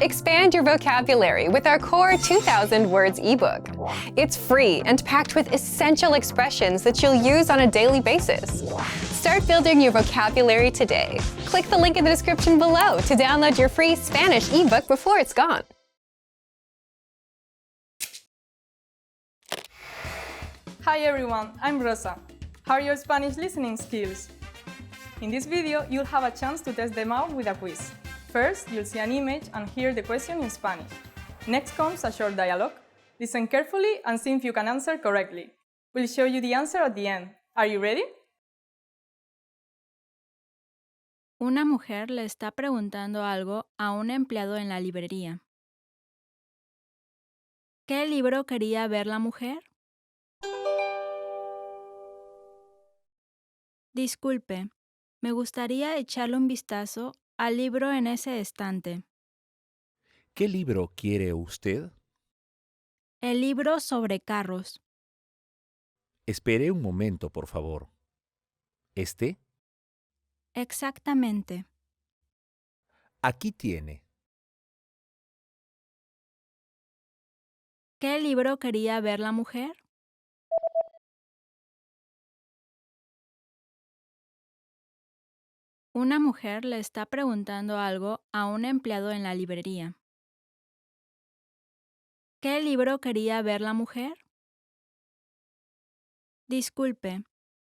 Expand your vocabulary with our Core 2000 Words ebook. It's free and packed with essential expressions that you'll use on a daily basis. Start building your vocabulary today. Click the link in the description below to download your free Spanish ebook before it's gone. Hi everyone, I'm Rosa. How are your Spanish listening skills? In this video, you'll have a chance to test them out with a quiz. First, you'll see an image and hear the question in Spanish. Next comes a short dialogue. Listen carefully and see if you can answer correctly. We'll show you the answer at the end. Are you ready? Una mujer le está preguntando algo a un empleado en la librería. ¿Qué libro quería ver la mujer? Disculpe, me gustaría echarle un vistazo al libro en ese estante. ¿Qué libro quiere usted? El libro sobre carros. Espere un momento, por favor. ¿Este? Exactamente. Aquí tiene. ¿Qué libro quería ver la mujer? Una mujer le está preguntando algo a un empleado en la librería. ¿Qué libro quería ver la mujer? Disculpe,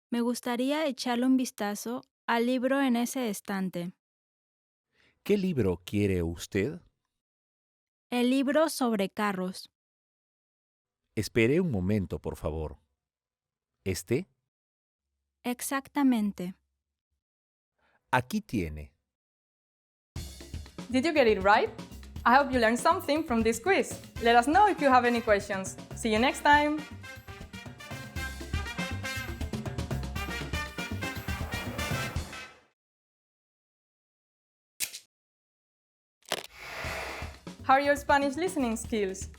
me gustaría echarle un vistazo al libro en ese estante. ¿Qué libro quiere usted? El libro sobre carros. Espere un momento, por favor. ¿Este? Exactamente. Aquí tiene. Did you get it right? I hope you learned something from this quiz. Let us know if you have any questions. See you next time! How are your Spanish listening skills?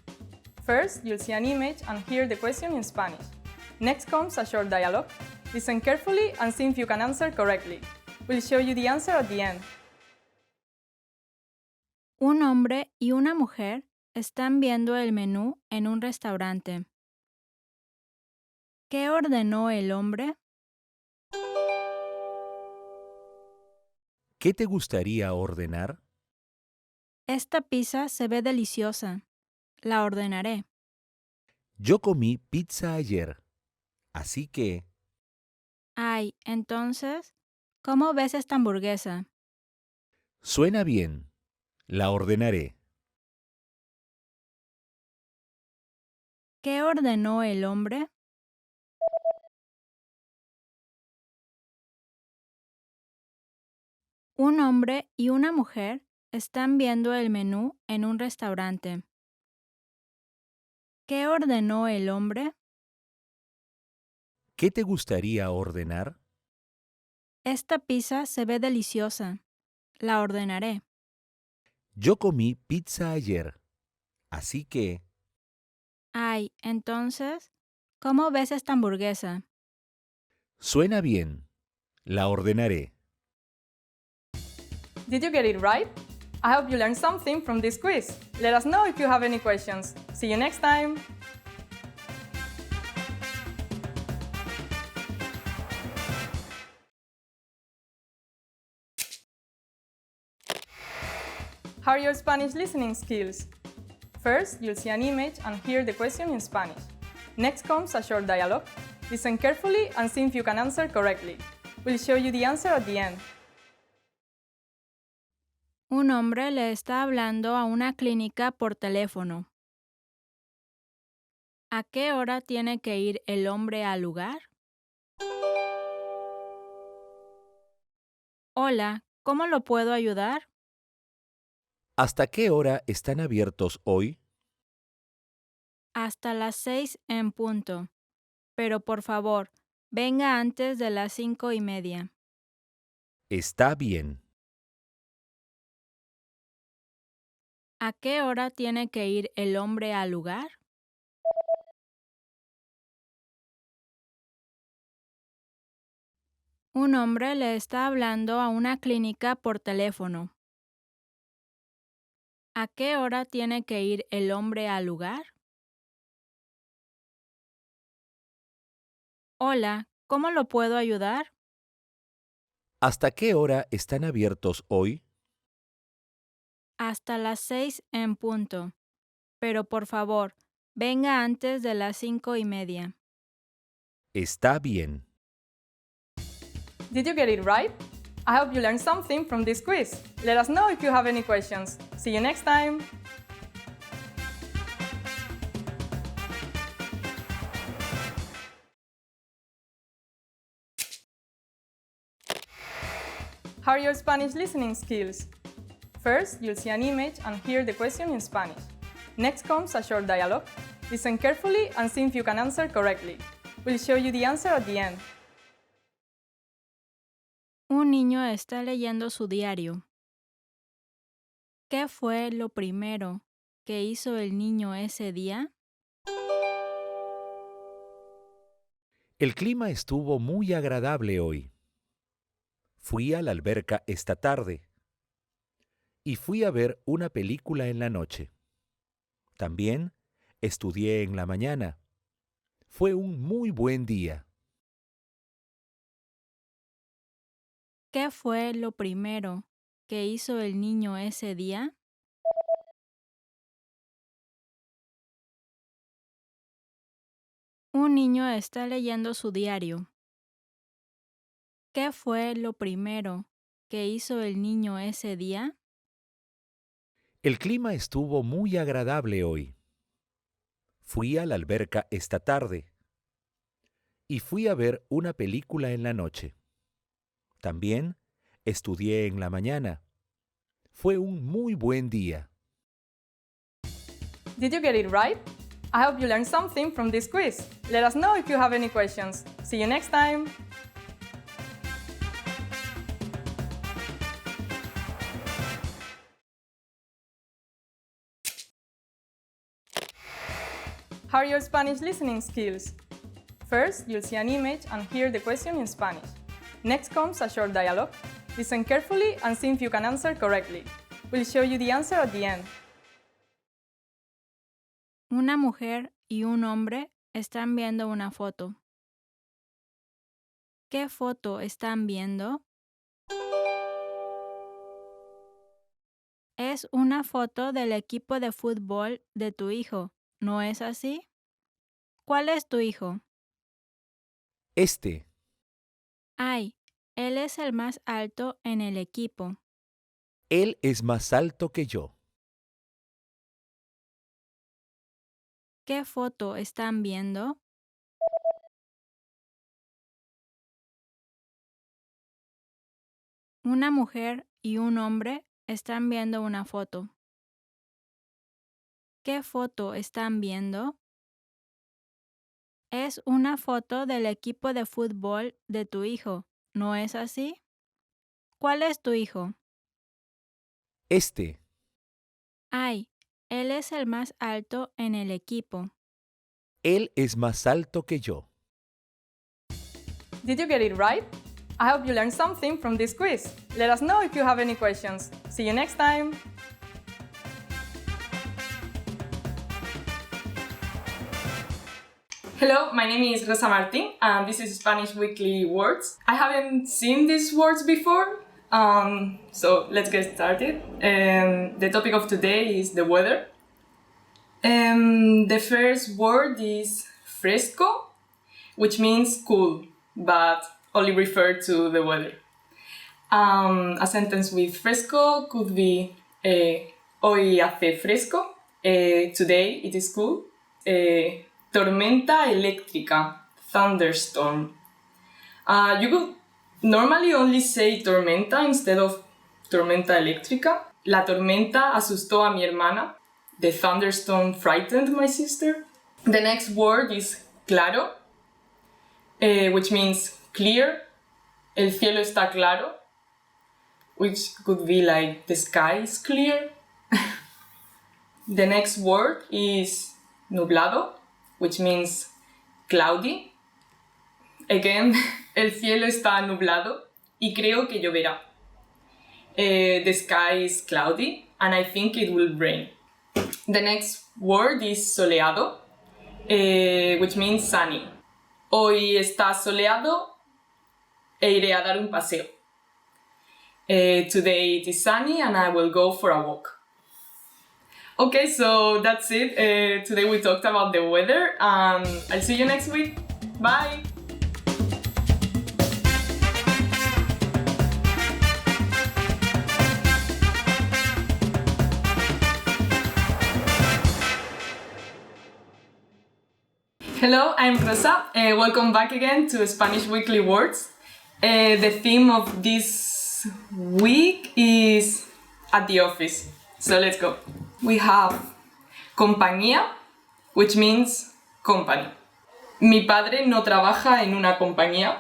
First, you'll see an image and hear the question in Spanish. Next comes a short dialogue. Listen carefully and see if you can answer correctly. We'll show you the answer at the end. Un hombre y una mujer están viendo el menú en un restaurante. ¿Qué ordenó el hombre? ¿Qué te gustaría ordenar? Esta pizza se ve deliciosa. La ordenaré. Yo comí pizza ayer, así que Ay, entonces, ¿cómo ves esta hamburguesa? suena bien. La ordenaré. ¿Qué ordenó el hombre? Un hombre y una mujer están viendo el menú en un restaurante. ¿Qué ordenó el hombre? ¿Qué te gustaría ordenar? Esta pizza se ve deliciosa. La ordenaré. Yo comí pizza ayer, así que Ay, entonces, ¿cómo ves esta hamburguesa? suena bien. La ordenaré. Did you get it right? I hope you learned something from this quiz. Let us know if you have any questions. See you next time! How are your Spanish listening skills? First, you'll see an image and hear the question in Spanish. Next comes a short dialogue. Listen carefully and see if you can answer correctly. We'll show you the answer at the end. Un hombre le está hablando a una clínica por teléfono. ¿A qué hora tiene que ir el hombre al lugar? Hola, ¿cómo lo puedo ayudar? ¿Hasta qué hora están abiertos hoy? Hasta las 6 en punto. Pero por favor, venga antes de las 5:30. Está bien. ¿A qué hora tiene que ir el hombre al lugar? Un hombre le está hablando a una clínica por teléfono. ¿A qué hora tiene que ir el hombre al lugar? Hola, ¿cómo lo puedo ayudar? ¿Hasta qué hora están abiertos hoy? Hasta las 6 en punto. Pero por favor, venga antes de las 5:30. Está bien. Did you get it right? I hope you learned something from this quiz. Let us know if you have any questions. See you next time! How are your Spanish listening skills? First, you'll see an image and hear the question in Spanish. Next comes a short dialogue. Listen carefully and see if you can answer correctly. We'll show you the answer at the end. Un niño está leyendo su diario. ¿Qué fue lo primero que hizo el niño ese día? El clima estuvo muy agradable hoy. Fui a la alberca esta tarde. Y fui a ver una película en la noche. También estudié en la mañana. Fue un muy buen día. ¿Qué fue lo primero que hizo el niño ese día? Un niño está leyendo su diario. ¿Qué fue lo primero que hizo el niño ese día? El clima estuvo muy agradable hoy. Fui a la alberca esta tarde. Y fui a ver una película en la noche. También estudié en la mañana. Fue un muy buen día. Did you get it right? I hope you learned something from this quiz. Let us know if you have any questions. See you next time! How are your Spanish listening skills? First, you'll see an image and hear the question in Spanish. Next comes a short dialogue. Listen carefully and see if you can answer correctly. We'll show you the answer at the end. Una mujer y un hombre están viendo una foto. ¿Qué foto están viendo? Es una foto del equipo de fútbol de tu hijo, ¿no es así? ¿Cuál es tu hijo? Este, Ay, él es el más alto en el equipo. él es más alto que yo. ¿Qué foto están viendo? Una mujer y un hombre están viendo una foto. ¿Qué foto están viendo? Es una foto del equipo de fútbol de tu hijo, ¿no es así? ¿Cuál es tu hijo? Este, Ay, él es el más alto en el equipo. él es más alto que yo. Did you get it right? I hope you learned something from this quiz. Let us know if you have any questions. See you next time! Hello, my name is Rosa Martin and this is Spanish Weekly Words. I haven't seen these words before, so let's get started. The topic of today is the weather. The first word is fresco, which means cool, but only refer to the weather. A sentence with fresco could be hoy hace fresco, today it is cool. Tormenta eléctrica, thunderstorm. You could normally only say tormenta instead of tormenta eléctrica. La tormenta asustó a mi hermana. The thunderstorm frightened my sister. The next word is claro, which means clear. El cielo está claro, which could be like the sky is clear. The next word is nublado, which means cloudy. Again, el cielo está nublado y creo que lloverá. The sky is cloudy and I think it will rain. The next word is soleado, which means sunny. Hoy está soleado e iré a dar un paseo. Today it is sunny and I will go for a walk. Okay, so that's it. Today we talked about the weather, and I'll see you next week. Bye! Hello, I'm Rosa. Welcome back again to Spanish Weekly Words. The theme of this week is at the office. So let's go. We have compañía, which means company. Mi padre no trabaja en una compañía.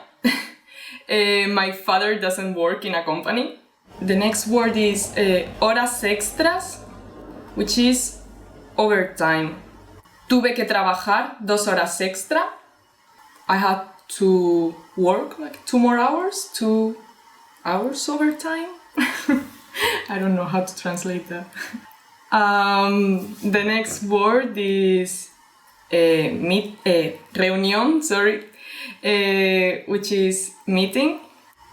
My father doesn't work in a company. The next word is horas extras, which is overtime. Tuve que trabajar 2 horas extra. I had to work like 2 more hours, 2 hours overtime. I don't know how to translate that. The next word is reunión, which is meeting.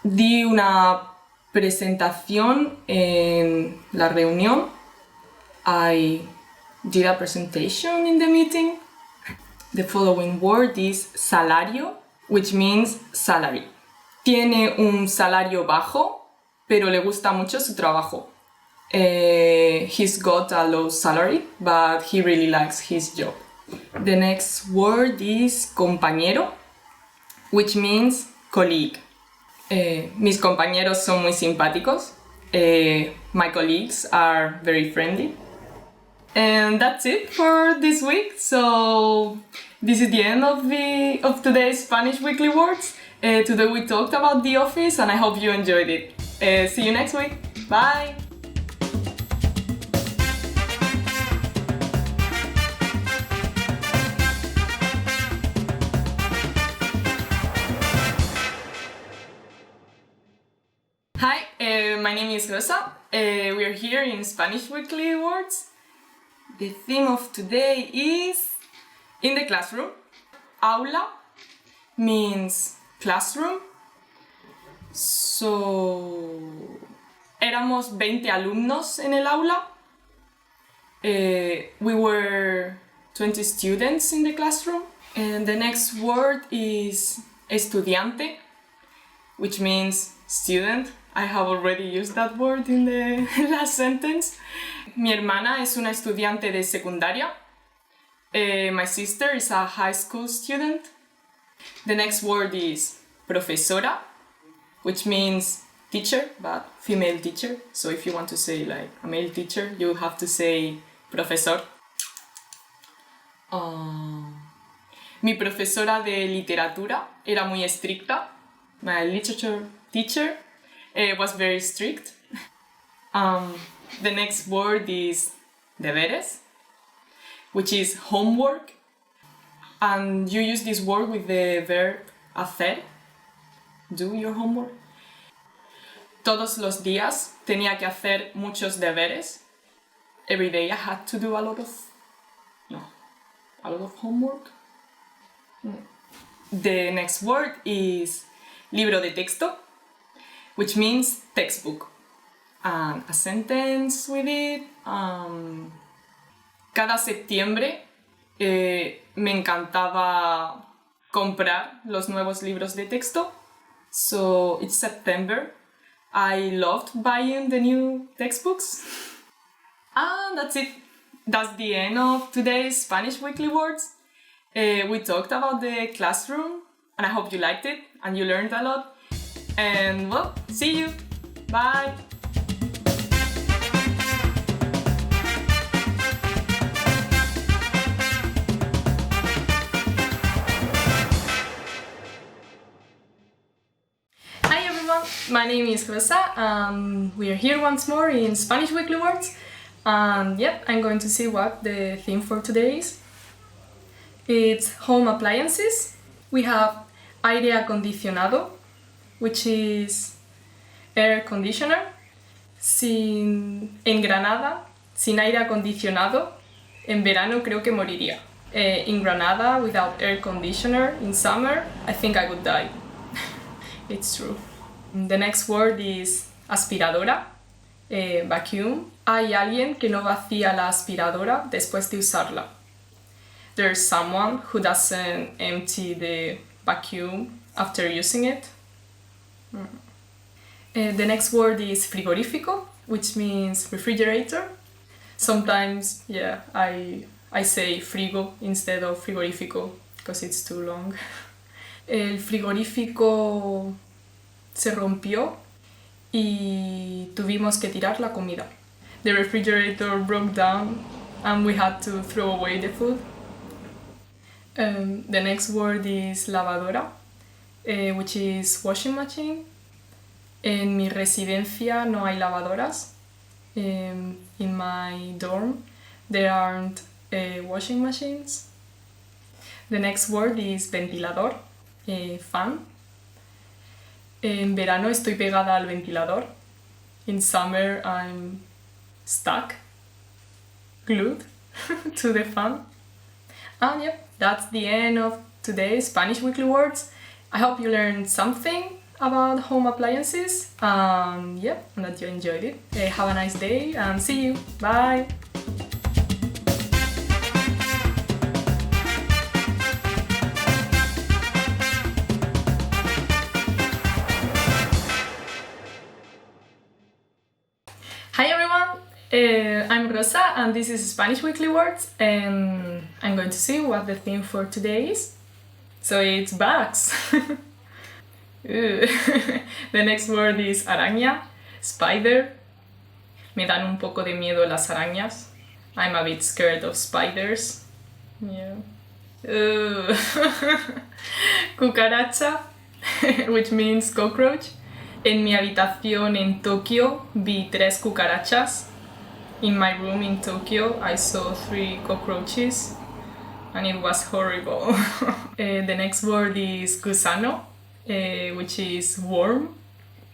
Di una presentación en la reunión. I did a presentation in the meeting. The following word is salario, which means salary. Tiene un salario bajo, pero le gusta mucho su trabajo. He's got a low salary, but he really likes his job. The next word is compañero, which means colleague. Mis compañeros son muy simpáticos. My colleagues are very friendly. And that's it for this week. So this is the end of today's Spanish Weekly Words. Today we talked about the office, and I hope you enjoyed it. See you next week. Bye! Hi, my name is Rosa. We are here in Spanish Weekly Words. The theme of today is in the classroom. Aula means classroom. So, éramos 20 alumnos en el aula. We were 20 students in the classroom. And the next word is estudiante, which means student. I have already used that word in the last sentence. Mi hermana es una estudiante de secundaria. My sister is a high school student. The next word is profesora, which means teacher, but female teacher. So if you want to say like a male teacher, you have to say profesor. Mi profesora de literatura era muy estricta. My literature teacher was very strict. The next word is deberes, which is homework. And you use this word with the verb hacer, do your homework. Todos los días tenía que hacer muchos deberes. Every day I had to do a lot of homework. The next word is libro de texto, which means textbook. And a sentence with it. Cada septiembre me encantaba comprar los nuevos libros de texto. So it's September. I loved buying the new textbooks. And that's it. That's the end of today's Spanish Weekly Words. We talked about the classroom, and I hope you liked it and you learned a lot. And well, see you. Bye. Hi everyone, my name is Rosa and we are here once more in Spanish Weekly Words. And yep, I'm going to see what the theme for today is. It's home appliances. We have aire acondicionado, which is air conditioner. En Granada, sin aire acondicionado, en verano creo que moriría. In Granada, without air conditioner, in summer, I think I would die. It's true. The next word is aspiradora, vacuum. Hay alguien que no vacía la aspiradora después de usarla. There's someone who doesn't empty the vacuum after using it. The next word is frigorífico, which means refrigerator. Sometimes, I say frigo instead of frigorífico because it's too long. El frigorífico se rompió y tuvimos que tirar la comida. The refrigerator broke down and we had to throw away the food. The next word is lavadora, which is washing machine. En mi residencia no hay lavadoras. In my dorm there aren't washing machines. The next word is ventilador, fan. En verano estoy pegada al ventilador. In summer I'm stuck, glued to the fan. And that's the end of today's Spanish Weekly Words. I hope you learned something about home appliances and that you enjoyed it. Have a nice day and see you. Bye! Hi everyone, I'm Rosa and this is Spanish Weekly Words and I'm going to see what the theme for today is. So it's bugs. The next word is araña, spider. Me dan un poco de miedo las arañas. I'm a bit scared of spiders. Yeah. Cucaracha, which means cockroach. En mi habitación en Tokio vi 3 cucarachas. In my room in Tokyo I saw 3 cockroaches and it was horrible. The next word is gusano, which is worm.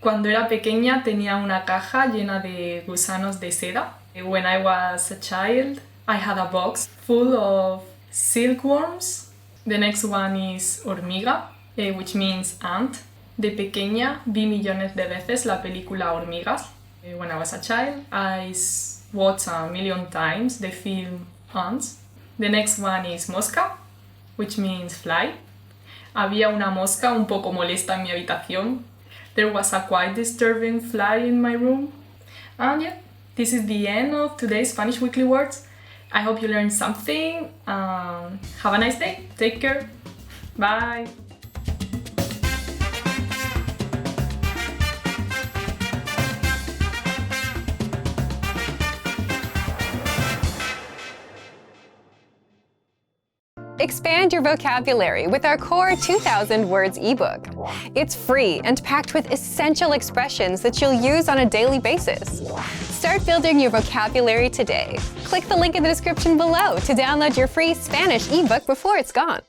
Cuando era pequeña tenía una caja llena de gusanos de seda. When I was a child I had a box full of silkworms. The next one is hormiga, which means ant. De pequeña vi millones de veces la película Hormigas. When I was a child, I watched a million times the film Ants. The next one is mosca, which means fly. Había una mosca un poco molesta en mi habitación. There was a quite disturbing fly in my room. And this is the end of today's Spanish Weekly Words. I hope you learned something. Have a nice day. Take care. Bye. Expand your vocabulary with our Core 2000 Words ebook. It's free and packed with essential expressions that you'll use on a daily basis. Start building your vocabulary today. Click the link in the description below to download your free Spanish ebook before it's gone.